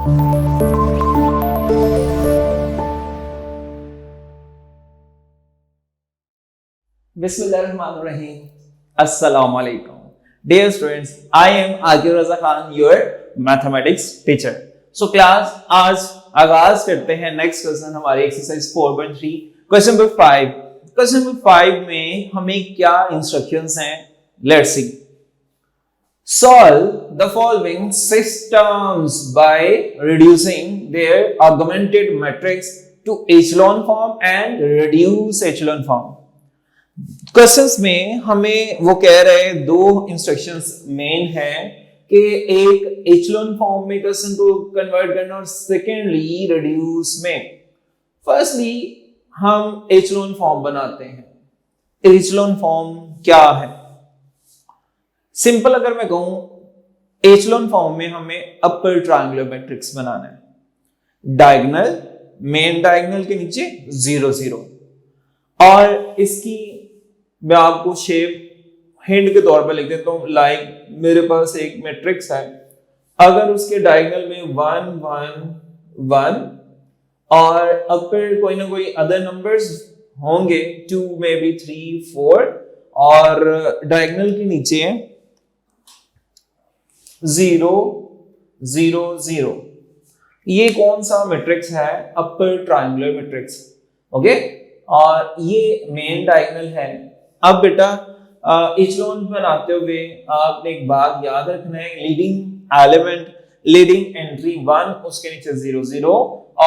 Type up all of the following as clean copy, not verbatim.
Bismillahirrahmanirrahim. Assalamu alaikum. Dear students, I am Akil Raza Khan, your mathematics teacher. So class, आज आगाज करते हैं next question हमारे exercise 4.3 question number 5. Question number 5 में हमें क्या इंस्ट्रक्शंस हैं? Let's see. Solve the following systems by reducing their augmented matrix to echelon form and reduce echelon form. Questions में हमें वो कह रहे हैं दो इंस्ट्रक्शंस मेन है कि एक एचेलॉन फॉर्म में क्वेश्चन को कन्वर्ट करना और सेकेंडली रिड्यूस में. फर्स्टली हम एचेलॉन फॉर्म बनाते हैं. एचेलॉन फॉर्म क्या है? सिंपल अगर मैं कहूं, एचेलॉन फॉर्म में हमें अपर ट्रायंगुलर मैट्रिक्स बनाना है. डायगोनल, मेन डायगोनल के नीचे 0 0 और इसकी मैं आपको शेप हिंट के तौर पर लिख देता हूं. लाइक मेरे पास एक मैट्रिक्स है, अगर उसके डायगोनल में 1 1 1 और अपर कोई ना कोई अदर नंबर्स होंगे, 2 मे बी 3 4 और डायगोनल के नीचे 0 0 0, ये कौन सा मैट्रिक्स है? Upper triangular matrix. ओके, और ये मेन डायगोनल है. अब बेटा एचेलॉन बनाते हुए आपने एक बात याद रखना है, लीडिंग एलिमेंट, लीडिंग एंट्री 1, उसके नीचे 0 0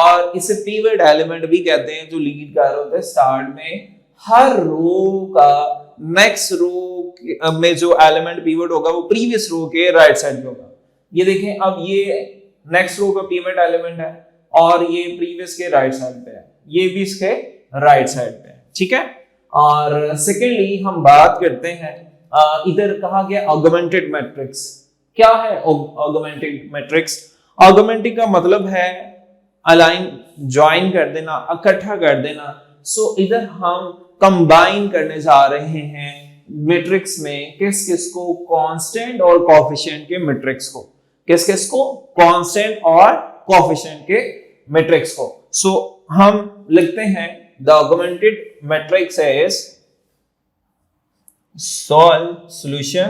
और इसे पिवट एलिमेंट भी कहते हैं, जो लीड कर रहा होता है स्टार्ट में. हर रो का नेक्स्ट रो में जो एलिमेंट पिवट होगा वो प्रीवियस रो के राइट साइड पे होगा. ये देखें, अब ये नेक्स्ट रो का पिवट एलिमेंट है और ये प्रीवियस के राइट साइड पे है, ये भी इसके राइट साइड पे है. ठीक है. और सेकेंडली हम बात करते हैं, इधर कहा गया ऑगमेंटेड मैट्रिक्स. क्या है ऑगमेंटेड मैट्रिक्स? ऑगमेंटेड का मतलब है अलाइन, ज्वाइन कर देना, इकट्ठा कर देना. सो इधर हम कंबाइन करने जा रहे हैं मैट्रिक्स में किस किस को? कांस्टेंट और कोएफिशिएंट के मैट्रिक्स को. किस किस को? कांस्टेंट और कोएफिशिएंट के मैट्रिक्स को. सो हम लिखते हैं the augmented matrix is solve solution.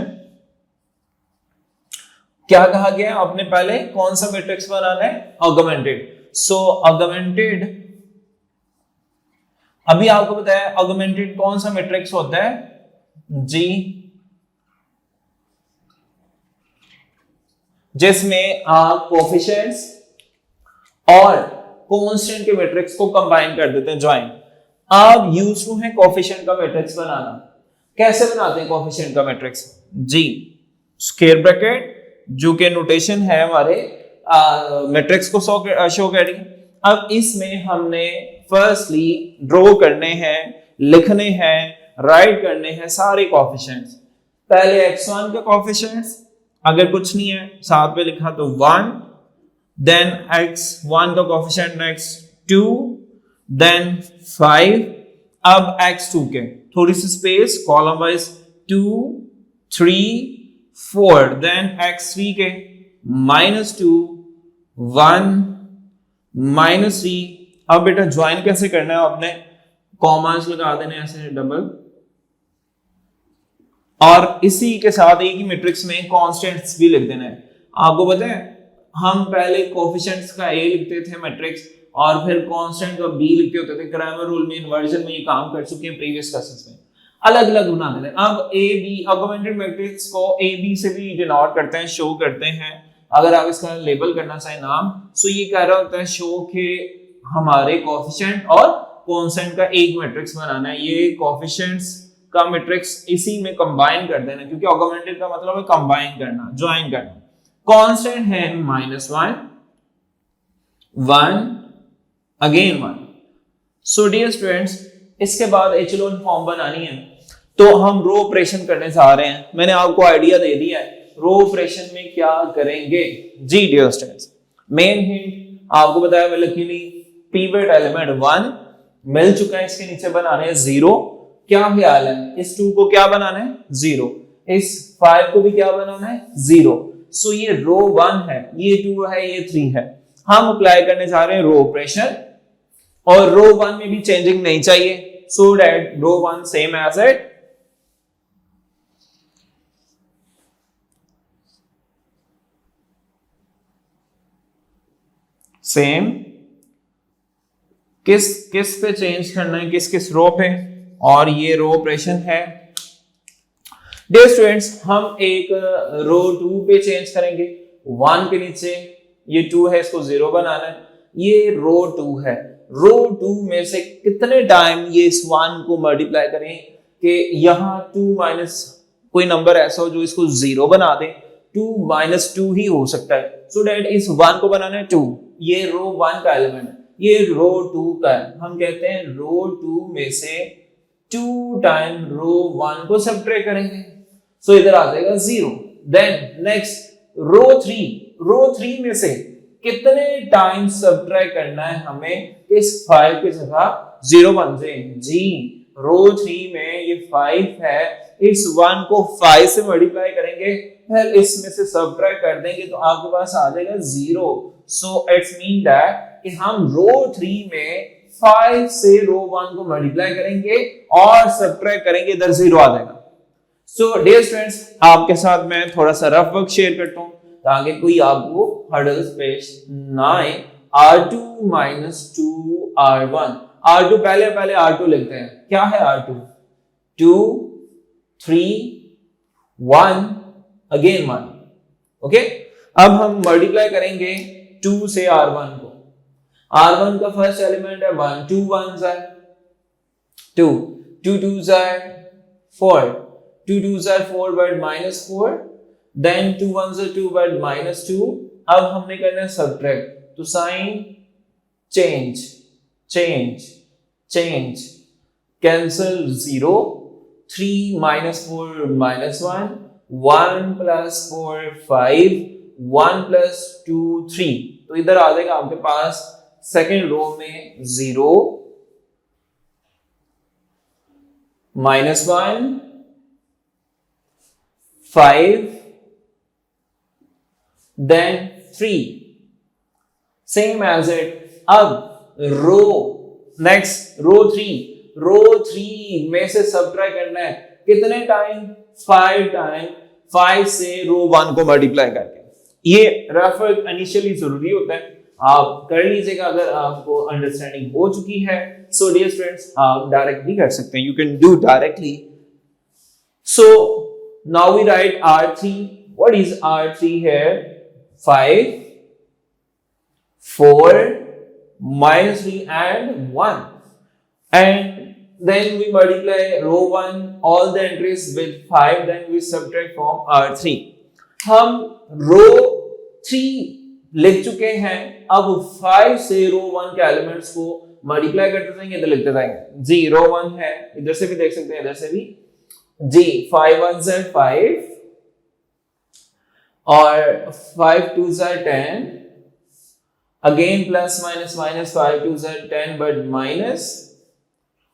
क्या कहा गया आपने? पहले कौन सा मैट्रिक्स बनाना है? ऑगमेंटेड. सो ऑगमेंटेड, अभी आपको बताया ऑगमेंटेड कौन सा मैट्रिक्स होता है? जी, जिसमें आप कोएफिशिएंट्स और कांस्टेंट के मैट्रिक्स को कंबाइन कर देते हैं, ज्वाइन. आप यूज टू है कोएफिशिएंट का मैट्रिक्स बनाना. कैसे बनाते हैं कोएफिशिएंट का मैट्रिक्स? जी, स्क्वायर ब्रैकेट जो कि नोटेशन है हमारे मैट्रिक्स को शो करेंगे. अब इसमें हमने फर्स्टली ड्रॉ करने हैं, लिखने हैं, राइट करने हैं सारे कोएफिशिएंट्स. पहले x1 का कोएफिशिएंट्स, अगर कुछ नहीं है साथ में लिखा तो 1, देन x1 का कोएफिशिएंट नेक्स्ट 2, देन 5. अब x2 के थोड़ी सी space, column wise 2 3 4, then x3 के -2 1 -3. अब बेटा ज्वाइन कैसे करना है? आपने कॉमास लगा देने ऐसे डबल, और इसी के साथ एक ही मैट्रिक्स में कांस्टेंट्स भी लिख देना है. आपको पता है हम पहले कोएफिशिएंट्स का a लिखते थे मैट्रिक्स और फिर कांस्टेंट का b लिखते होते थे. क्रैमर रूल में इन्वर्जन में ये काम कर चुके हैं प्रीवियस क्लासेस में. अलग अलग बना देते हैं. अब a b ऑगमेंटेड मैट्रिक्स को a b से भी डिनोट करते हैं, शो करते हैं. अगर आप इसका लेबल करना चाहें नाम, सो ये कह रहा होता है शो के हमारे कोएफिशिएंट और कांस्टेंट का एक मैट्रिक्स बनाना है. ये कोएफिशिएंट्स का मैट्रिक्स इसी में कंबाइन कर देना, क्योंकि ऑगमेंटेड का मतलब है कंबाइन करना, ज्वाइन करना. कांस्टेंट है -1 1 अगेन 1. सो डियर स्टूडेंट्स, इसके बाद एचेलॉन फॉर्म बनानी है तो हम रो ऑपरेशन करने जा रहे हैं. मैंने आपको आइडिया दे दिया है रो ऑपरेशन में क्या करेंगे. जी डियर स्टूडेंट्स, मेन हिंट आपको बताया मैं लकीली पिवट एलिमेंट 1 मिल चुका है, इसके नीचे बनाने हैं 0. क्या ख्याल है? इस 2 को क्या बनाना है? 0. इस 5 को भी क्या बनाना है? 0. सो ये रो 1 है, ये 2 है, ये 3 है. हम अप्लाई करने जा रहे हैं रो ऑपरेशन और रो वन में भी चेंजिंग नहीं चाहिए, so that row one same as it same. किस पे चेंज करना है, किस रो पे, और ये रो ऑपरेशन है। डियर स्टूडेंट्स, हम एक रो 2 पे चेंज करेंगे, 1 के नीचे ये 2 है, इसको 0 बनाना है। ये रो 2 है, रो 2 में से कितने टाइम ये इस 1 को मल्टीप्लाई करें कि यहां 2 माइनस कोई नंबर ऐसा हो जो इसको 0 बना दे, 2 माइनस 2 ही हो सकता है, सो दैट इस 1 को बनाना है 2। ये रो 1 का एलिमेंट है, ये रो 2 का है। हम कहते हैं रो 2 में से 2 टाइम रो 1 को सब्ट्रैक्ट करेंगे, सो इधर आ जाएगा 0। देन नेक्स्ट रो 3 में से कितने टाइम सब्ट्रैक्ट करना है हमें इस 5 की जगह 0 बन जाए। जी, रो 3 में ये 5 है, इस 1 को 5 से मल्टीप्लाई करेंगे, फिर इसमें से सब्ट्रैक्ट कर देंगे तो आपके पास आ जाएगा 0। सो इट्स मीन दैट कि हम रो 3 में 5 से रो 1 को मल्टीप्लाई करेंगे और सब्ट्रैक्ट करेंगे, इधर 0 आ जाएगा। सो डियर स्टूडेंट्स, आपके साथ मैं थोड़ा सा रफ वर्क शेयर करता हूं ताकि कोई आपको हर्डल्स पेश ना आए। R2 माइनस 2 R1, R2 पहले R2 लिखते हैं। क्या है R2? 2 3 1 अगेन 1। ओके, अब हम मल्टीप्लाई करेंगे 2 से R1 को। R1 का फर्स्ट एलिमेंट है 1, 2 1s are 2, 2 2s are 4, 2 2s are 4 but minus 4, then 2 1s are 2 but minus 2। अब हमने करना है सब्ट्रैक्ट, तो sign change change change, cancel 0, 3 minus 4 minus 1, 1 plus 4 5, 1 plus 2 3। तो इधर आ जाएगा आपके पास सेकेंड रो में 0 minus 1 5 then 3, same as it। अब रो नेक्स्ट रो 3 में से सब्ट्रैक्ट करना है कितने टाइम? 5 टाइम, 5 से रो 1 को मल्टीप्लाई करके। ये रफ इनिशियली जरूरी होता है, आप कर लीजिएगा अगर आपको अंडरस्टैंडिंग हो चुकी है। सो डियर स्टूडेंट्स, आप डायरेक्ट भी कर सकते हैं, you can do directly. So now we write R3। What is R3 here? 5 4 minus 3 and 1, and then we multiply row 1 all the entries with 5, then we subtract from R3। हम रो 3 लिख चुके हैं, अब 5 से रो 1 के एलिमेंट्स को मल्टीप्लाई करते जाएंगे, इधर लिखते जाएंगे। जी, रो 1 है, इधर से भी देख सकते हैं, इधर से भी। जी, 5 1s are 5 और 5 2s are 10, again plus minus minus, 5 2s are 10 but minus,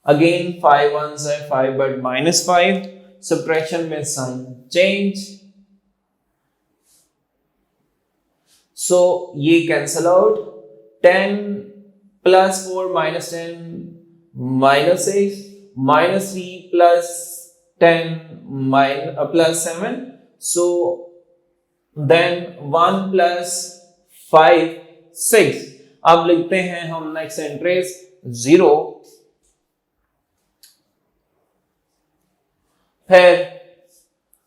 again 5 1s are 5 but minus 5, subtraction में sign change, so ये cancel out। 10 plus 4 minus 10 minus 6, minus 3 plus 10 plus 7, so then 1 plus 5 6। अब लिखते हैं हम next entries 0, फिर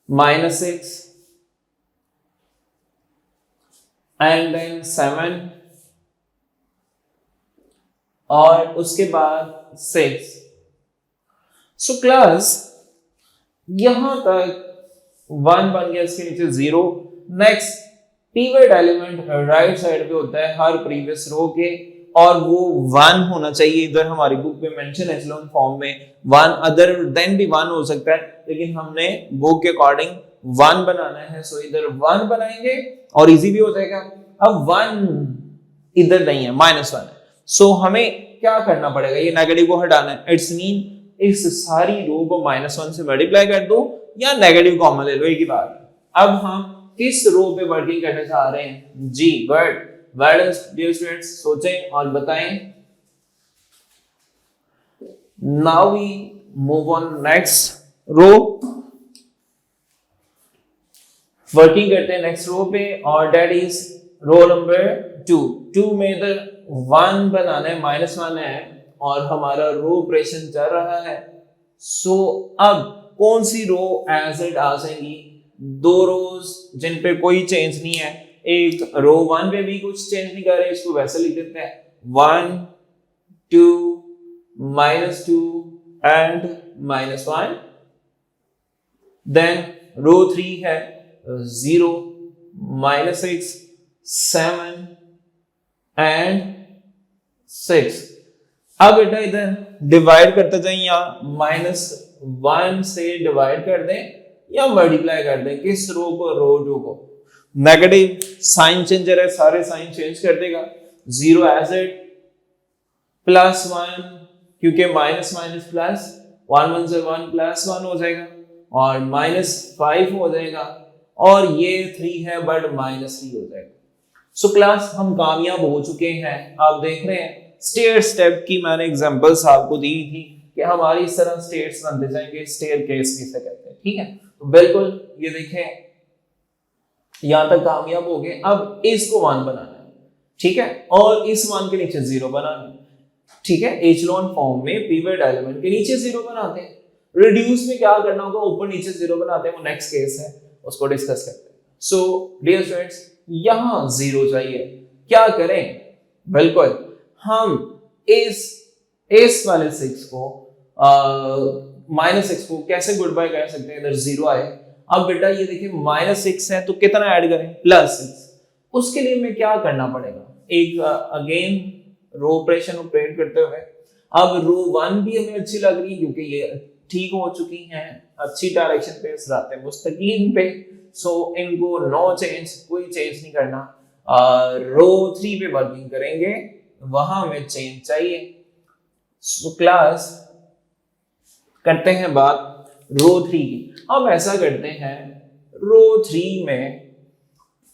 -6 and then 7 और उसके बाद 6। सो क्लास यहां तक 1 बन गया, इसके नीचे 0। Next pivot element right side पे होता है हर प्रीवियस रो के, और वो 1 होना चाहिए। इधर हमारी बुक में मेंशन है एचेलॉन फॉर्म में 1, अदर देन भी 1 हो सकता है, लेकिन हमने बुक के अकॉर्डिंग 1 बनाना है, सो इधर 1 बनाएंगे और इजी भी हो जाएगा। अब 1 इधर नहीं है, -1 है, सो हमें क्या करना पड़ेगा? ये नेगेटिव को हटाना है। इट्स मीन इस सारी रो को -1 से मल्टीप्लाई कर दो या नेगेटिव कॉमन ले लो, एक ही बात है। अब हम किस रो पे वर्किंग करने जा रहे हैं? जी good, what is dear students, सोचें और बताएं। Now we move on next row, working करते हैं नेक्स्ट रो पे, और दैट इज रो नंबर 2 में इधर 1 बनाना है, -1 है और हमारा रो ऑपरेशन चल रहा है। सो अब कौन सी रो एज इट आ जाएंगी, 2 रोज जिन पे कोई चेंज नहीं है, एक रो 1 पे भी कुछ चेंज नहीं कर रहे, इसको वैसे लिख देते हैं 1 2 -2 एंड -1। देन रो 3 है 0 -6 7 एंड 6। अब बेटा इधर डिवाइड करते जाए, या -1 से डिवाइड कर दें या मल्टीप्लाई कर दें, किस रो को, रो 2 को। नेगेटिव साइन चेंजर है, सारे साइन चेंज कर देगा। 0 एज इट, +1 क्योंकि माइनस माइनस प्लस, 1 1 से 1 +1 हो जाएगा, और -5 हो जाएगा, और ये 3 है बट -3 हो जाएगा। सो क्लास हम कामयाब हो चुके हैं। आप देख रहे हैं स्टेयर स्टेप की मैंने एग्जांपल्स आपको दी थी कि हमारी इस तरह स्टेयर्स बनते जाएंगे, स्टेयर केस किसे कहते हैं, ठीक है। तो बिल्कुल ये देखें यहां तक कामयाब हो गए। अब इसको 1 बनाना है, ठीक है, और इस 1 के नीचे 0 बनाना है, ठीक है। एचेलॉन फॉर्म में पिवट एलिमेंट के नीचे 0 बनाते हैं। रिड्यूस में क्या करना होगा, ऊपर नीचे 0 बनाते हैं, वो नेक्स्ट केस है, उसको डिस्कस करते हैं। सो डियर स्टूडेंट्स, यहां 0 चाहिए, क्या करें, बिल्कुल हम इस वाले 6 को -6 को कैसे गुड बाय कर सकते हैं, इधर 0 आए। अब बेटा ये देखिए -6 है तो कितना ऐड करें, +6। उसके लिए मैं क्या करना पड़ेगा, एक अगेन रो ऑपरेशन ऑपरेट करते हुए, अब रो 1 भी हमें अच्छी लग रही है क्योंकि ये ठीक हो चुकी हैं, अच्छी डायरेक्शन पे, रास्ते मुस्तकीम पे। सो इनको नो चेंज, कोई चेंज नहीं करना। रो 3 पे वर्किंग करेंगे, वहां में चेंज चाहिए। सो क्लास करते हैं बात रो 3 की। अब ऐसा करते हैं, रो 3 में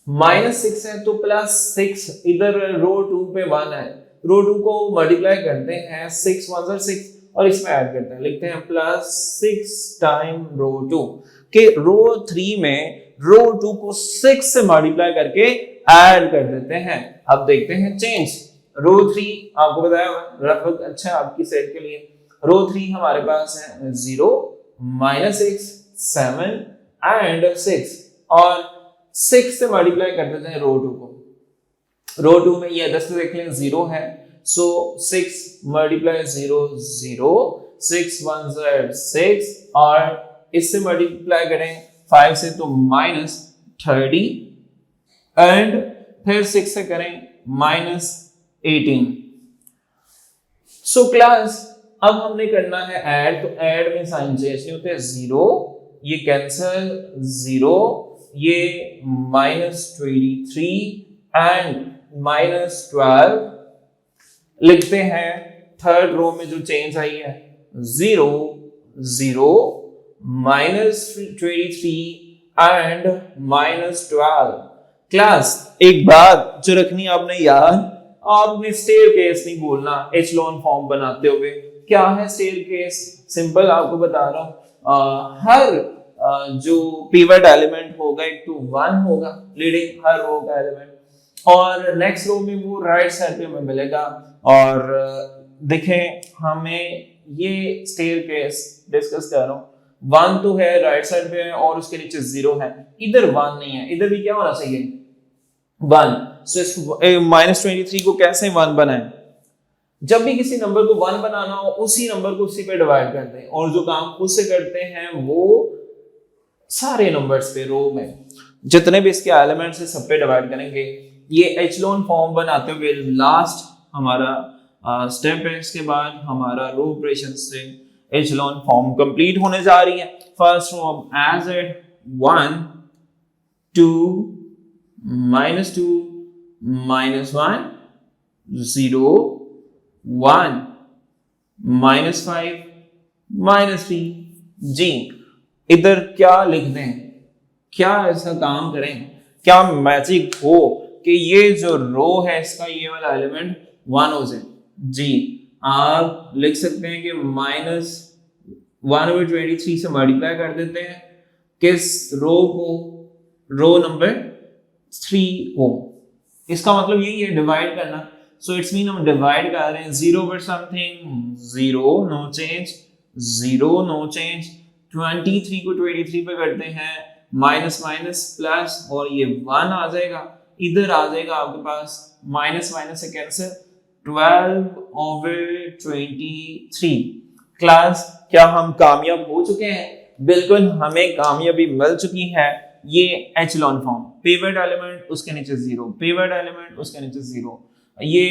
-6 है तो +6, इधर रो 2 पे 1 है, रो 2 को मल्टीप्लाई करते हैं, 6 1 are 6, और इसमें ऐड करते हैं, लिखते हैं +6 टाइम रो 2 के रो 3 में रो 2 को 6 से मल्टीप्लाई करके ऐड कर देते हैं। अब देखते हैं चेंज। रो 3 आपको बताया रफ अच्छा आपकी सेट के लिए, रो 3 हमारे पास है 0 -6 7 एंड 6, और 6 से मल्टीप्लाई कर देते हैं रो 2 को। रो 2 में ये 10 देख लें 0 है, सो 6 मल्टीप्लाई 0 0, 6 1 are 6, और इससे मल्टीप्लाई करें 5 से तो -30, एंड फिर 6 से करें -18। सो क्लास अब हमने करना है ऐड, तो ऐड में साइन चेंज नहीं होते, 0 ये कैंसल, 0 ये -23 एंड -12 लिखते हैं। थर्ड रो में जो चेंज आई है 0 0 -23 एंड -12। क्लास एक बात जो रखनी आपने याद, आपने स्टेयर केस नहीं बोलना एचेलॉन फॉर्म बनाते हुए। क्या है स्टेयर केस, सिंपल आपको बता रहा हूं, हर जो पिवट एलिमेंट होगा एक तो 1 होगा लीडिंग हर रो का एलिमेंट, और नेक्स्ट रो में वो राइट साइड पे हमें मिलेगा। और देखें हमें ये स्टेयर केस डिस्कस कर रहा हूं, 1 तो है राइट साइड पे है और उसके नीचे 0 है, इधर 1 नहीं है, इधर भी क्या होना चाहिए 1। सो इस -23 को कैसे 1 बनाएं, जब भी किसी नंबर को 1 बनाना हो उसी नंबर को उसी पे डिवाइड करते हैं, और जो काम खुद से करते हैं वो सारे नंबर्स पे रो में जितने भी इसके एलिमेंट्स है सब पे डिवाइड करेंगे। ये एचेलॉन फॉर्म बनाते हुए लास्ट हमारा स्टेप है, इसके बाद हमारा रो ऑपरेशन से एचेलॉन फॉर्म कंप्लीट होने जा रही है। फर्स्ट रो हम एज इट 1 2 -2 -1 0 1 -5 -3। जी इधर क्या लिख दें, क्या ऐसा काम करें, क्या मैजिक हो कि ये जो रो है इसका ये वाला एलिमेंट 1 हो जाए। जी आप लिख सकते हैं कि -1/23 से मल्टीप्लाई कर देते हैं किस रो को, रो नंबर 3 को। इसका मतलब यही है डिवाइड करना। सो इट्स मीन हम डिवाइड कर रहे हैं 0 पर something, 0 no change, 0 no change. 23 को 23 पे करते हैं, माइनस माइनस प्लस, और ये 1 आ जाएगा, इधर आ जाएगा आपके पास माइनस माइनस से कैंसिल, 12/23। क्लास क्या हम कामयाब हो चुके हैं? बिल्कुल हमें कामयाबी मिल चुकी है। ये एचलॉन फॉर्म, पिवट एलिमेंट उसके नीचे 0, पिवट एलिमेंट उसके नीचे 0, ये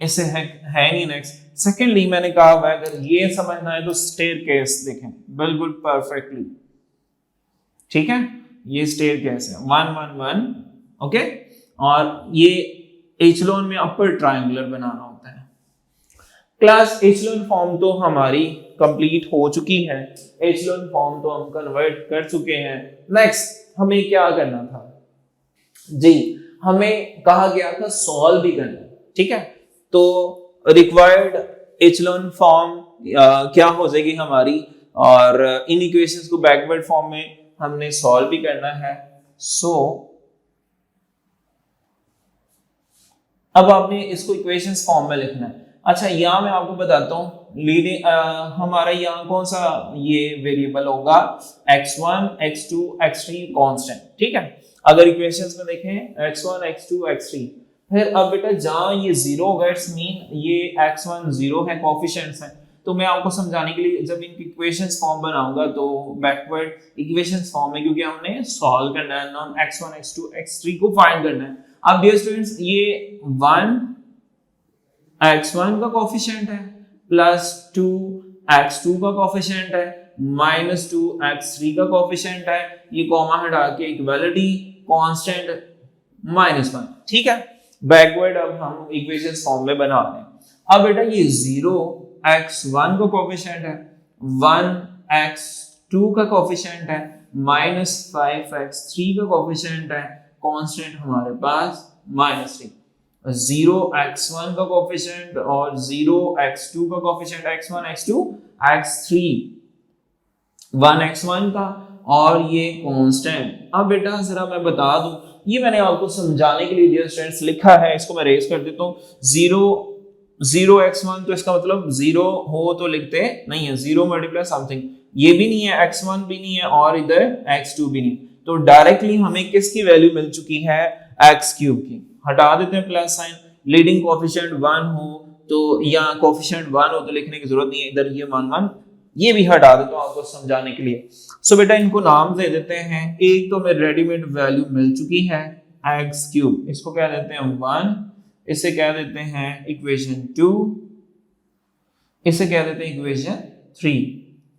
इससे है नहीं। नेक्स्ट सेकेंडली मैंने कहा हुआ अगर ये समझना है तो स्टेयरकेस देखें बिल्कुल परफेक्टली, ठीक है। ये स्टेयरकेस है 1 1 1, ओके। और ये एचलॉन में अपर ट्रायंगुलर बनाना होता है। क्लास एचलॉन फॉर्म तो हमारी कंप्लीट हो चुकी है, एचलॉन फॉर्म तो हम कन्वर्ट कर चुके हैं। नेक्स्ट हमें क्या करना था? जी हमें कहा गया था सॉल्व भी करना, ठीक है। तो रिक्वायर्ड एचलॉन फॉर्म क्या हो जाएगी हमारी, और इन इक्वेशंस को बैकवर्ड फॉर्म में हमने सॉल्व भी करना है। सो अब आपने इसको इक्वेशंस फॉर्म में लिखना है। अच्छा यहाँ मैं आपको बताता हूँ लीडिंग हमारा यहाँ कौन सा ये वेरिएबल होगा, x1 x2 x3 कांस्टेंट, ठीक है। अगर इक्वेशंस में देखें x1 x2 x3, फिर अब बेटा जहां ये 0 होगा इट्स मीन ये x1 0 है, कोएफिशिएंट्स हैं। तो मैं आपको समझाने के लिए जब इनकी इक्वेशंस फॉर्म बनाऊंगा तो बैकवर्ड इक्वेशंस फॉर्म में, क्योंकि हमने सॉल्व करना है, नॉन x1 x2 x3 को फाइंड करना है। अब डियर स्टूडेंट्स ये 1 x1 का कोएफिशिएंट है प्लस 2 x2 का कोएफिशिएंट है माइनस 2 x3 का कोएफिशिएंट है, ये कॉमा हटा के इक्वालिटी कांस्टेंट -1, ठीक है। बैकवर्ड अब हम इक्वेशंस फॉर्म में बना रहे हैं। अब बेटा ये 0 x1 का कोएफिशिएंट है, 1 x2 का कोएफिशिएंट है, -5 x3 का कोएफिशिएंट है, कांस्टेंट हमारे पास -3। 0 x1 का कोएफिशिएंट और 0 x2 का coefficient, x1 x2 x3, 1 x1 का और ये कांस्टेंट। अब बेटा जरा मैं बता दूं, ये मैंने आपको समझाने के लिए डियर स्टूडेंट्स लिखा है, इसको मैं रेज कर देता हूँ। 0 x1 तो इसका मतलब 0 हो तो लिखते नहीं है, 0 मल्टीप्लाई समथिंग, ये भी नहीं है, x1 भी नहीं है और इधर x2 भी नहीं, तो डायरेक्टली हमें किसकी वैल्यू मिल चुकी है, x क्यूब की। हटा देते हैं प्लस साइन, लीडिंग कोएफिशिएंट 1 हो तो या कोएफिशिएंट 1 हो तो लिखने की जरूरत नहीं है, इधर ये 1 1 ये भी हटा देता हूं आपको समझाने के लिए। सो बेटा इनको नाम दे देते हैं। एक तो मेरे रेडीमेड वैल्यू मिल चुकी है x क्यूब, इसको क्या देते हैं 1, इसे क्या देते हैं इक्वेशन 2, इसे क्या देते हैं इक्वेशन 3।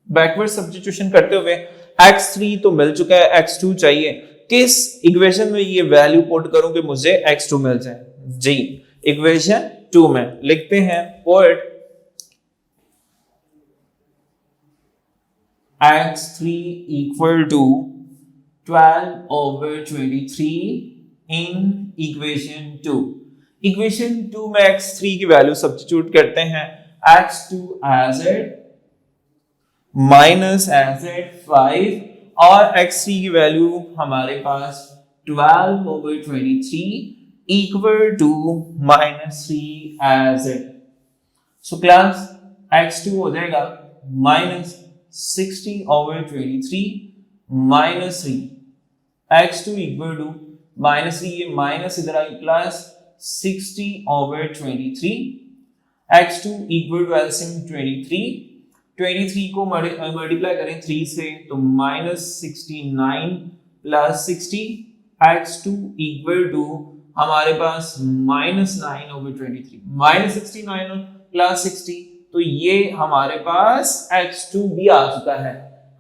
बैकवर्ड सब्स्टिट्यूशन करते हुए x3 तो मिल चुका है, x2 चाहिए। किस इक्वेशन में ये वैल्यू पुट करूं कि मुझे x2 मिल जाए? जी इक्वेशन 2 में लिखते हैं put x3 equal to 12/23 in equation 2। Equation 2 में x3 की वैल्यू सब्स्टिट्यूट करते हैं, x2 as it minus as it 5 और x3 की वैल्यू हमारे पास 12/23 equal to -3 as it। So class x2 हो जाएगा -60/23 -3, x2 equal to -3, ये माइनस इधर आई plus 60/23, x2 equal to LCM 23 को मल्टीप्लाई करें 3 से तो -69 प्लस 60, x2 equal to हमारे पास -9/23, -69 प्लस 60, तो ये हमारे पास x2 भी आ चुका है।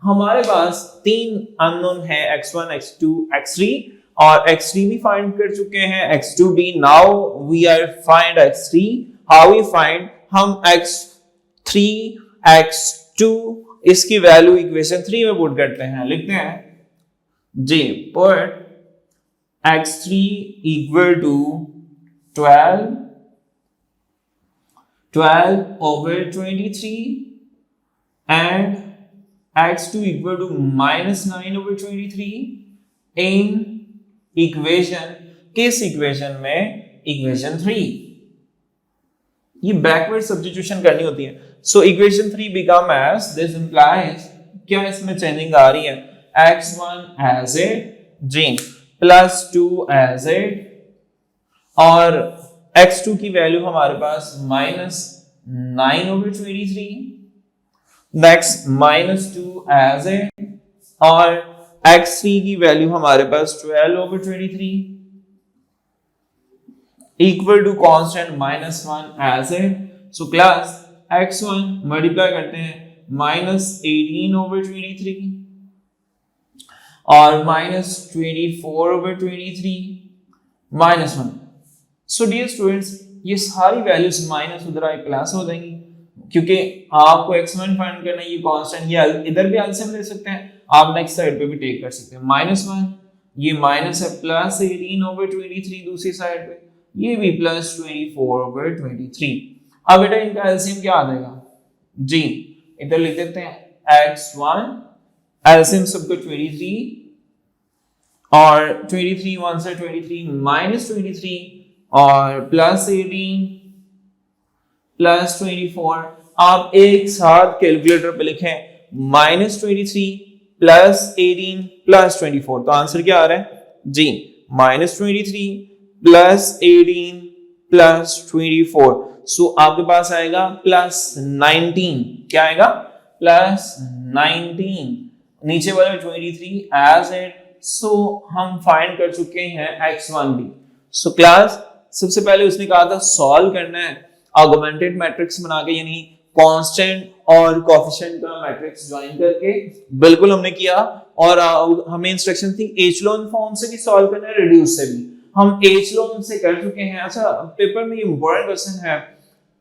हमारे पास 3 अननोन है x1 x2 x3 और x3 भी फाइंड कर चुके हैं, x2 भी। Now we are find x3, how we find, हम x3 x2 इसकी वैल्यू इक्वेशन 3 में पुट करते हैं, लिखते हैं जी put x3 equal to 12 over 23 and x2 equal to minus 9 over 23 in equation, किस इक्वेशन में? इक्वेशन 3। ये बैकवर्ड सब्स्टिट्यूशन करनी होती है। So equation 3 become as this implies, क्या इसमें चेंजिंग आ रही है? x1 एज इट जी प्लस 2 एज इट और x2 की वैल्यू हमारे पास minus 9 over 23, next minus 2 as it और x3 की वैल्यू हमारे पास 12 over 23 equal to constant minus 1 as it. So class x1 multiply करते हैं माइनस 18 over 23 और minus 24 over 23 minus 1। So dear students, ये सारी वैल्यूज माइनस उधर आए प्लस हो जाएंगी, क्योंकि आपको x1 फाइंड करना है। ये कांस्टेंट, ये इधर भी एलसीएम ले सकते हैं, आप नेक्स्ट साइड पे भी टेक कर सकते हैं। माइनस 1 ये माइनस है, प्लस 18 over 23 दूसरी साइड पे, ये भी प्लस 24 over 23। अब बेटा इनका एलसीएम क्या आ जाएगा जी? इधर लिख देते हैं x1 एलसीएम सबको 23 और 23 1 से 23 माइनस 23 और प्लस 18 प्लस 24। आप एक साथ कैलकुलेटर पे लिखें माइनस 23 प्लस 18 प्लस 24, तो आंसर क्या आ रहा है जी? Minus 23 plus 18 plus 24। सो आपके पास आएगा प्लस 19। क्या आएगा? प्लस 19। नीचे वाला 23 एज इट। सो हम फाइंड कर चुके हैं x1 भी। सो क्लास सबसे पहले उसने कहा था सॉल्व करना है ऑगमेंटेड मैट्रिक्स बना के, यानी कांस्टेंट और कोएफिशिएंट का मैट्रिक्स ज्वाइन करके। बिल्कुल हमने किया और हमें इंस्ट्रक्शन थी एचेलॉन फॉर्म से भी सॉल्व करना है, रिड्यूस से भी। हम एचेलॉन से कर चुके हैं। अच्छा, पेपर में ये इंपॉर्टेंट क्वेश्चन है,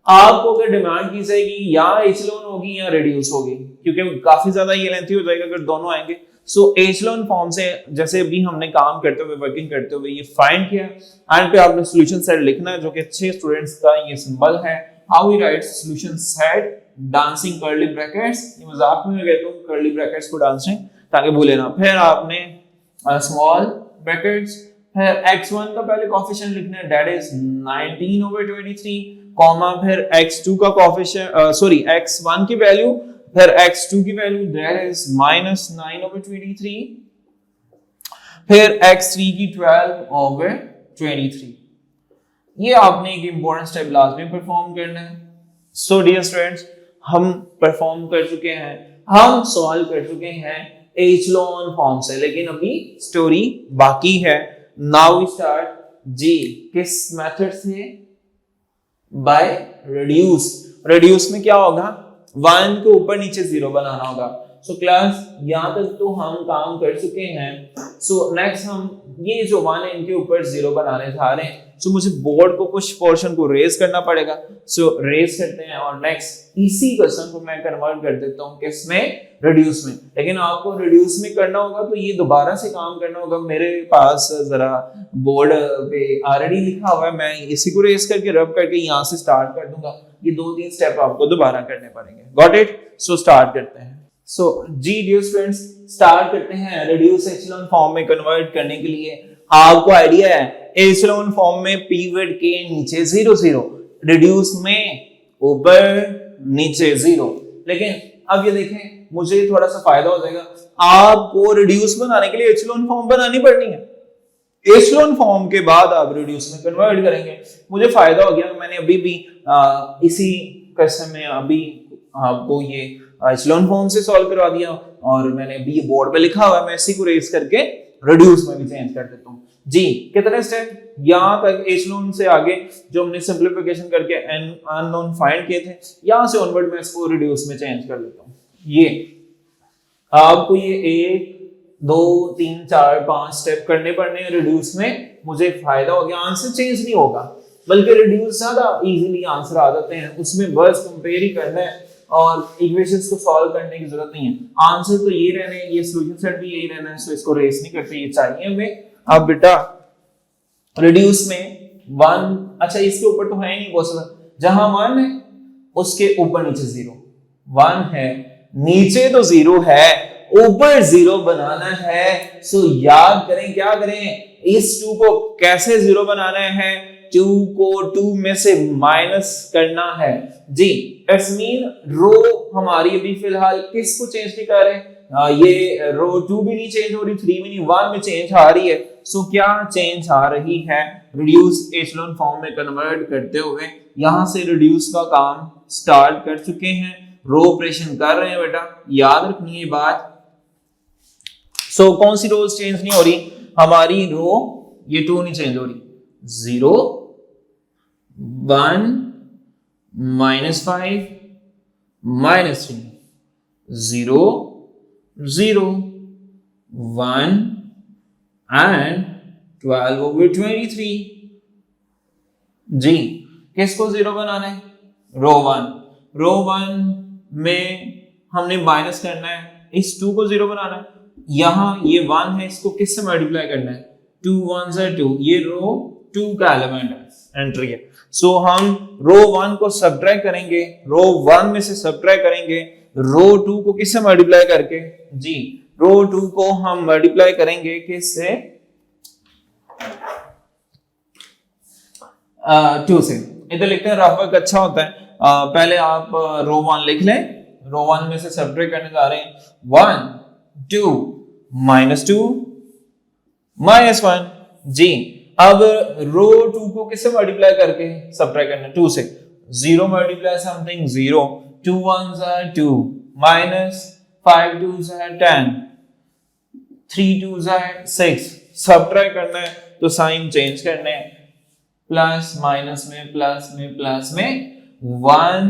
आपको अगर डिमांड की जाएगी या एचेलॉन होगी या रिड्यूस होगी, क्योंकि काफी ज्यादा ये लेंथी हो जाएगा अगर दोनों आएंगे। सो एचेलॉन फॉर्म से जैसे अभी हमने काम करते हुए, वर्किंग करते हुए ये फाइंड किया। एंड पे आपने सॉल्यूशन सेट लिखना है, जो कि अच्छे स्टूडेंट्स का ये सिंबल है। How we write solution set dancing curly brackets, ये मजाक में कहता हूं कर्ली ब्रैकेट्स को डांसिंग, ताकि भूले ना। फिर आपने स्मॉल ब्रैकेट्स, फिर x1 का पहले कोएफिशिएंट लिखना है, दैट इज 19 over 23, कॉमा फिर x2 का कोएफिशिएंट x1 की वैल्यू, फिर x2 की value that is minus 9 over 23, फिर x3 की 12 over 23। ये आपने एक इंपॉर्टेंट स्टेप लास्ट में परफॉर्म करना है। सो डियर स्टूडेंट्स, हम परफॉर्म कर चुके हैं, हम सॉल्व कर चुके हैं एचेलॉन फॉर्म से, लेकिन अभी स्टोरी बाकी है। नाउ वी स्टार्ट जी, किस मेथड से? Bye reduce. रिड्यूस में क्या होगा? 1 के ऊपर नीचे 0 बनाना होगा। सो क्लास यहां तक तो हम काम कर चुके हैं। सो नेक्स्ट हम ये जो 1 है इनके ऊपर 0 बनाने जा रहे हैं। सो मुझे बोर्ड को कुछ पोर्शन को रेज करना पड़ेगा। सो रेज करते हैं और नेक्स्ट इसी क्वेश्चन को मैं कन्वर्ट कर देता हूं किसमें? रिड्यूस में। लेकिन आपको रिड्यूस में करना होगा तो ये दोबारा से काम करना होगा। मेरे पास जरा बोर्ड पे ऑलरेडी लिखा हुआ है, मैं इसी को रेज करके रब करके यहां से स्टार्ट कर दूंगा। ये 2-3 स्टेप आपको दोबारा करने पड़ेंगे। Got it? सो स्टार्ट करते हैं। सो जी डियर स्टूडेंट्स, स्टार्ट करते हैं रिड्यूस एचेलॉन फॉर्म में कन्वर्ट करने के लिए। आपको आइडिया है एचेलॉन फॉर्म में पिवट के नीचे 0 0, रिड्यूस में ऊपर नीचे 0। लेकिन अब ये देखें, मुझे थोड़ा सा फायदा हो जाएगा। आपको रिड्यूस बनाने के लिए एचेलॉन फॉर्म बनानी पड़नी है। एचेलॉन फॉर्म के बाद आप रिड्यूस में कन्वर्ट करेंगे। मुझे फायदा हो गया, मैंने अभी भी इसी क्वेश्चन में अभी आपको ये एचेलॉन फॉर्म से सॉल्व करवा दिया और मैंने अभी ये बोर्ड पे लिखा हुआ है, मैं इसी को रेज करके रिड्यूस में भी चेंज कर देता हूं। जी कितने स्टेप? यहां तक एचेलॉन से आगे जो हमने सिंपलीफिकेशन करके अननोन फाइंड किए थे, यहां से ऑनवर्ड मैं इसको रिड्यूस में चेंज कर देता हूं। ये आपको ये 1 2 3 4 5 स्टेप करने पड़ने हैं रिड्यूस में। मुझे फायदा हो गया, आंसर चेंज नहीं होगा, बल्कि रिड्यूस ज्यादा इजीली आंसर आ जाते हैं। उसमें बस कंपेयर ही करना है और इक्वेशंस को सॉल्व करने की जरूरत नहीं है। आंसर तो ये रहने, ये सॉल्यूशन सेट भी यही रहना है। सो इसको रेस नहीं करते, ये चाहिए हमें। अब बेटा रिड्यूस में 1, अच्छा इसके ऊपर तो है नहीं पॉसिबल, जहां 1 है उसके ऊपर नीचे 0, 1 है नीचे तो 0 है, ऊपर 0 बनाना है। सो याद करें क्या करें, इस 2 को कैसे 0 बनाना है, 2 को 2 में से माइनस करना है जी। इट्स मीन रो हमारी अभी फिलहाल किसको चेंज नहीं कर रहे, ये रो 2 भी नहीं चेंज हो रही, 3 भी नहीं, 1 में चेंज आ रही है। सो क्या चेंज आ रही है, रिड्यूस एचेलॉन फॉर्म में कन्वर्ट करते हुए यहां से रिड्यूस का काम स्टार्ट कर चुके हैं, रो ऑपरेशन कर रहे हैं बेटा, याद रखनी है बात। सो कौन सी रोज चेंज नहीं हो रही हमारी, रो ये 2 नहीं चेंज हो रही, 0 1 -5 -3 0 0 1 एंड 12/23 जी। किसको 0 बनाना है, रो 1, रो 1 में हमने माइनस करना है, इस 2 को 0 बनाना है, यहां ये 1 है इसको किससे मल्टीप्लाई करना है, 2 1s are 2, ये रो 2 का एलिमेंट है, एंट्री है। सो हम रो 1 को सब्ट्रैक्ट करेंगे, रो 1 में से सब्ट्रैक्ट करेंगे रो 2 को किससे मल्टीप्लाई करके जी, रो 2 को हम मल्टीप्लाई करेंगे किससे, 2 से। इधर लिखते हैं रफ वर्क अच्छा होता है, पहले आप रो 1 लिख लें, रो 1 में से सब्ट्रैक्ट करने जा रहे हैं, 1 2 -2 -1 जी। अब रो 2 को किससे मल्टीप्लाई करके सब्ट्रैक्ट करना है, 2 से, 0 multiply something 0, 2 1s are 2 minus 5 2s are 10, 3 2s are 6, subtract करना है तो साइन चेंज करने हैं, प्लस माइनस में प्लस में प्लस में, 1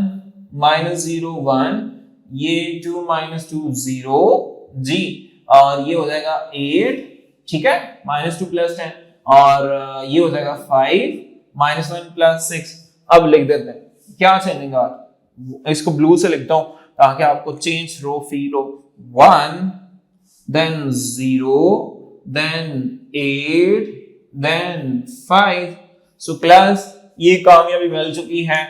-0 1, ये 2 -2 0 जी, और ये हो जाएगा 8, ठीक है, -2 + 10, और ये हो जाएगा 5 -1 + 6। अब लिख देते हैं क्या चेंजिंग आ, इसको ब्लू से लिखता हूं ताकि आपको चेंज रो फील हो, 1 then 0 then 8 then 5। So class ये कामयाबी मिल चुकी है,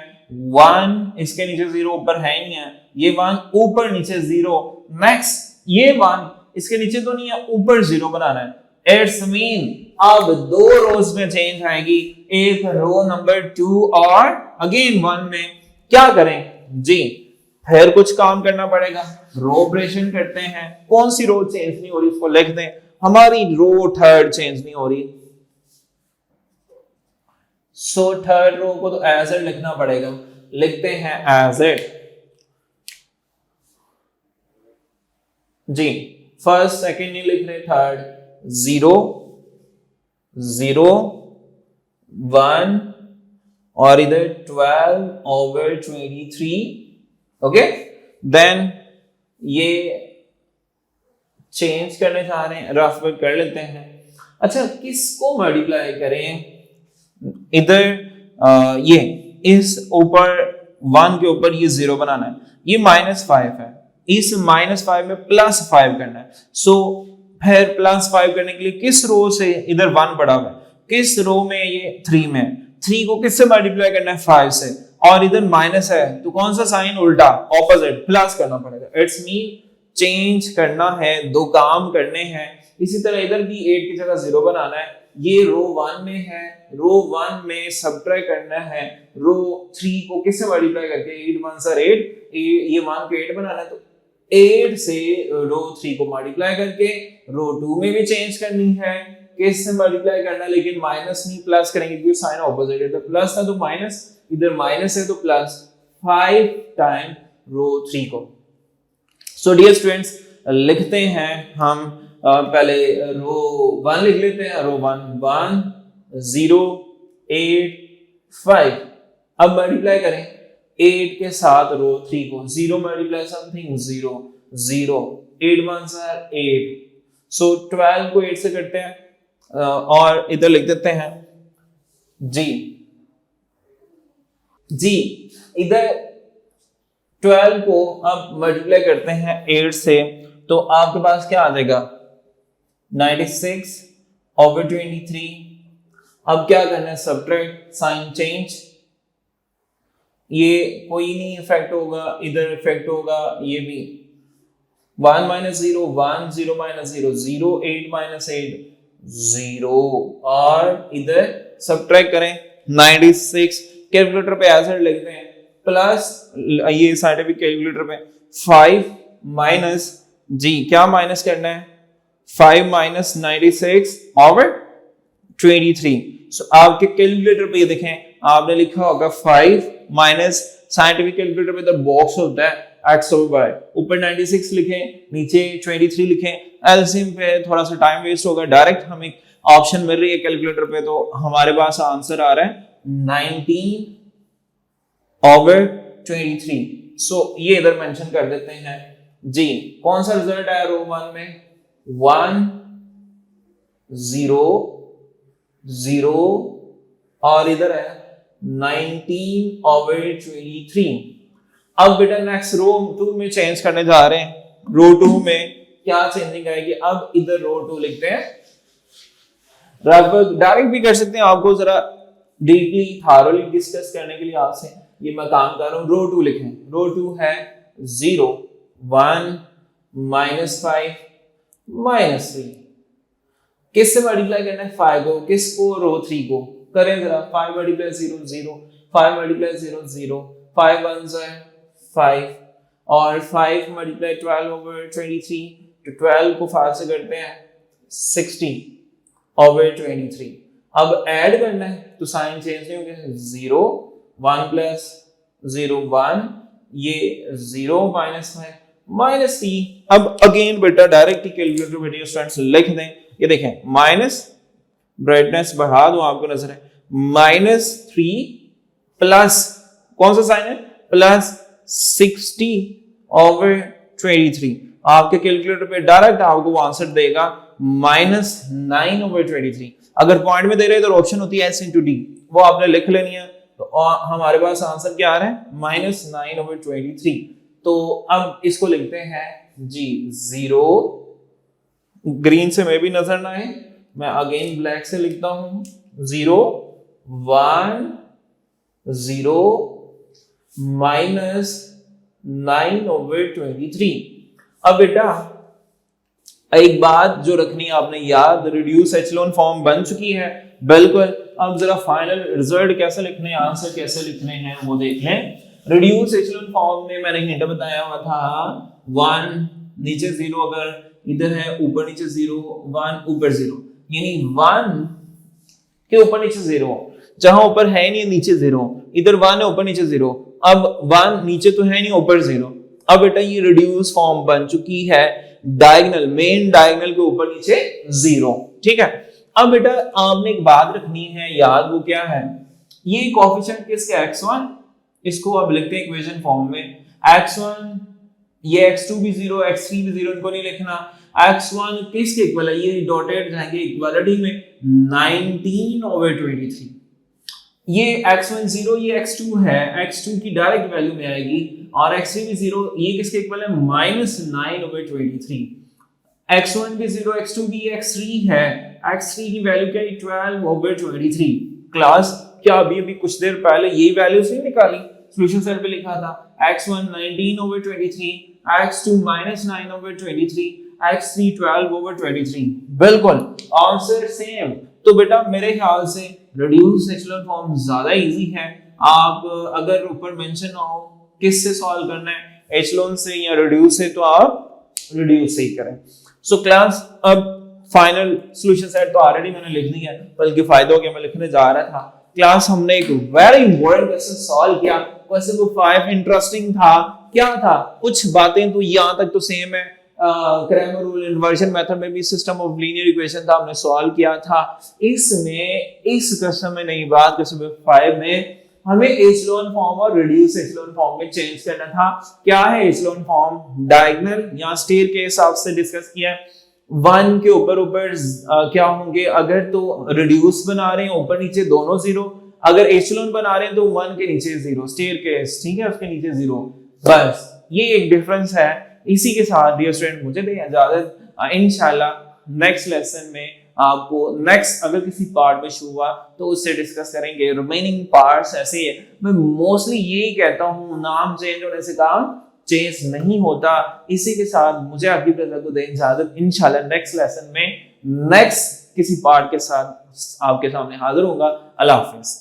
1 इसके नीचे 0 ऊपर है ही नहीं है, ये 1 ऊपर नीचे 0, नेक्स्ट ये 1 इसके नीचे तो नहीं है, ऊपर 0 बनाना है। इट्स मीन अब 2 रोज में चेंज आएगी, एक रो नंबर 2 और अगेन 1 में, क्या करें जी, फिर कुछ काम करना पड़ेगा, रो ऑपरेशन करते हैं। कौन सी रो चेंज नहीं हो रही उसको लिख दें, हमारी रो 3rd चेंज नहीं हो रही, सो 3rd रो को तो एज इट लिखना पड़ेगा, लिखते हैं एज इट जी। फर्स्ट सेकंड नहीं लिख रहे, 3rd 0 0 1 और इधर 12/23, ओके। देन ये चेंज करने जा रहे हैं, रफ वर्क कर लेते हैं। अच्छा किसको मल्टीप्लाई करें, इधर ये इस ऊपर 1 के ऊपर ये 0 बनाना है, ये -5 है, इस -5 में +5 करना है। सो फिर +5 करने के लिए किस रो से, इधर 1 पड़ा हुआ है, किस रो में, ये 3 में, 3 को किससे मल्टीप्लाई करना है, 5 से, और इधर माइनस है तो कौन सा साइन उल्टा, ऑपोजिट, प्लस करना पड़ेगा। इट्स मीन चेंज करना है, 2 काम करने हैं। इसी तरह इधर भी 8 की जगह 0 बनाना है, ये रो 1 में है, रो 1 में सब्ट्रैक्ट करना है रो 3 को किससे मल्टीप्लाई करके, 8 1s are 8, ये 1 को 8 बनाना है तो 8 से रो 3 को मल्टीप्लाई करके रो 2 में भी चेंज करनी है, किससे मल्टीप्लाई करना है, लेकिन माइनस नहीं प्लस करेंगे क्योंकि साइन ऑपोजिट है, तो प्लस था तो माइनस, इधर माइनस है तो प्लस, 5 टाइम रो 3 को। सो डियर स्टूडेंट्स लिखते हैं हम, पहले रो 1 लिख लेते हैं, रो 1 1 0 8 5, अब मल्टीप्लाई करें 8 के साथ रो 3 को, 0 मल्टीप्लाई समथिंग 0 0, 8 1s are 8, सो 12 को 8 से करते हैं, और इधर लिख देते हैं जी जी, इधर 12 को अब मल्टीप्लाई करते हैं 8 से, तो आपके पास क्या आ जाएगा, 96/23, अब क्या करना है, सब्ट्रैक्ट, साइन चेंज, ये कोई नहीं इफेक्ट होगा, इधर इफेक्ट होगा, ये भी 1 माइनस 0 1 0 माइनस 0 0 8 माइनस 8 0 और इधर सब्ट्रैक्ट करें 96, कैलकुलेटर पे ऐसे लिखते हैं प्लस, ये साइंटिफिक कैलकुलेटर पे 5 माइनस जी, क्या माइनस करना है, 5 माइनस 96 और 23। सो आपके कैलकुलेटर पे ये देखें, आपने लिखा होगा 5 माइनस, साइंटिफिक कैलकुलेटर पे इधर बॉक्स होता है x over y, ऊपर 96 लिखें, नीचे 23 लिखें, एलसीएम पे थोड़ा सा टाइम वेस्ट होगा, डायरेक्ट हमें ऑप्शन मिल रही है कैलकुलेटर पे, तो हमारे पास आंसर आ रहा है 19 over 23। सो ये इधर मेंशन कर देते हैं जी। कौन सा रिजल्ट आया रो 1 में, 1 0 0 और इधर है 19 over 23। अब बेटा नेक्स्ट रो 2 में चेंज करने जा रहे हैं, रो 2 में क्या चेंजिंग आएगी, अब इधर रो 2 लिखते हैं, डायरेक्ट भी कर सकते हैं, आपको जरा डीपली थारोली डिस्कस करने के लिए आपसे ये मैं काम कर रहा हूं। रो 2 लिखें, रो 2 है 0 1 माइनस 5 माइनस 3, किससे मल्टीप्लाई करना है, 5 को, किसको, रो 3 को, करें जरा, 5 मल्टीप्लाई 0 0 5 मल्टीप्लाई 0 0 5 1 है 5 और 5 मल्टीप्लाई 12 ओवर 23, तो 12 को 5 से करते हैं 60 ओवर 23। अब ऐड करना है तो साइन चेंज नहीं होंगे, 0 1 प्लस 0 1, ये 0 माइनस 5 माइनस 3। अब अगेन बेटा डायरेक्ट कैलकुलेटर वीडियो स्टूडेंट्स लिख दें, ये देखें माइनस, ब्राइटनेस बढ़ा दूं आपको नजर है, -3 प्लस कौन सा साइन है, प्लस 60 ओवर 23। आपके कैलकुलेटर पे डायरेक्ट आपको वो आंसर देगा -9 ओवर 23। अगर पॉइंट में दे रहे तो ऑप्शन होती है S into D, वो आपने लिख लेनी है, तो हमारे पास आंसर क्या आ रहा है, -9 ओवर 23। तो अब इसको लिखते हैं जी 0, ग्रीन से मैं भी नजर ना आए, मैं अगेन ब्लैक से लिखता हूं, 0 1 0 माइनस 9 ओवर 23। अब बेटा एक बात जो रखनी है आपने याद, रिड्यूस एचेलॉन फॉर्म बन चुकी है बिल्कुल। अब जरा फाइनल रिजल्ट कैसे लिखने हैं, आंसर कैसे लिखने हैं वो देख लें। रिड्यूस एचेलॉन फॉर्म में मैंने हिंट बताया हुआ था, 1 नीचे 0, अगर इधर है ऊपर नीचे 0 1 ऊपर 0, यानी 1 के ऊपर नीचे 0, जहां ऊपर है नहीं नीचे 0, इधर 1 है ऊपर नीचे 0, अब 1 नीचे तो है नहीं ऊपर 0। अब बेटा ये रिड्यूस फॉर्म बन चुकी है, डायगोनल, मेन डायगोनल के ऊपर नीचे 0, ठीक है। अब बेटा आपने एक बात रखनी है याद, वो क्या है, ये कोएफिशिएंट किसका, x1, इसको अब लिखते हैं इक्वेशन फॉर्म में, x1, ये x2 भी 0 x3 भी 0, इनको नहीं लिखना, x1 किसके इक्वल है, ये डॉटेड जाएंगे इक्वालिटी में 19 ओवर 23। ये x1 0, ये x2 है, x2 की डायरेक्ट वैल्यू में आएगी, और x3 भी 0, ये किसके इक्वल है, -9 ओवर 23। x1 भी 0 x2 भी x3 है, x3 की वैल्यू क्या है, 12 ओवर 23। क्लास क्या अभी कुछ देर पहले यही वैल्यू से निकाली, सॉल्यूशन सेल पे लिखा था x1 19 over 23, x2 -9 over 23, x3 12 over 23, बिल्कुल आंसर सेम। तो बेटा मेरे ख्याल से रिड्यूस एचेलॉन फॉर्म ज्यादा इजी है। आप अगर ऊपर मेंशन ना हो किससे सॉल्व करना है, एचेलॉन से या रिड्यूस से, तो आप रिड्यूस से ही करें। सो क्लास अब फाइनल सॉल्यूशन सेट तो ऑलरेडी मैंने लिख दिया है, बल्कि फायदा हो गया मैं लिखने जा रहा था। क्लास हमने एक वेरी इंपॉर्टेंट क्वेश्चन सॉल्व किया, क्वेश्चन नंबर 5 इंटरेस्टिंग था। क्या था, कुछ बातें तो यहां तक तो सेम है, क्रैमर रूल इन्वर्जन मेथड में भी सिस्टम ऑफ लीनियर इक्वेशन था, हमने सॉल्व किया था। इसमें इस क्वेश्चन में नई बात, क्वेश्चन नंबर 5 में हमें एचेलॉन फॉर्म और रिड्यूस एचेलॉन फॉर्म में चेंज करना था। क्या है एचेलॉन फॉर्म, डायगोनल या स्टेयर के हिसाब से डिस्कस किया। 1 के ऊपर क्या होंगे, अगर तो रिड्यूस बना रहे हैं ऊपर नीचे दोनों 0, अगर एचेलॉन बना रहे हैं तो 1 के नीचे 0, स्टेयर केस, ठीक है, उसके नीचे 0, बस ये एक डिफरेंस है। इसी के साथ डियर स्टूडेंट मुझे दें इजाजत, इंशाल्लाह नेक्स्ट लेसन में आपको नेक्स्ट अगर किसी पार्ट में इशू हुआ तो उससे डिस्कस करेंगे। रिमेनिंग पार्ट्स ऐसे ही है, मैं मोस्टली यही कहता हूँ, नाम चेंज होने से काम चेंज नहीं होता। इसी के साथ मुझे आपकी प्रजा को दें इजाजत, इंशाल्लाह नेक्स्ट लेसन में नेक्स्ट किसी पार्ट के साथ आपके सामने हाजिर होगा। अल्लाह हाफिज।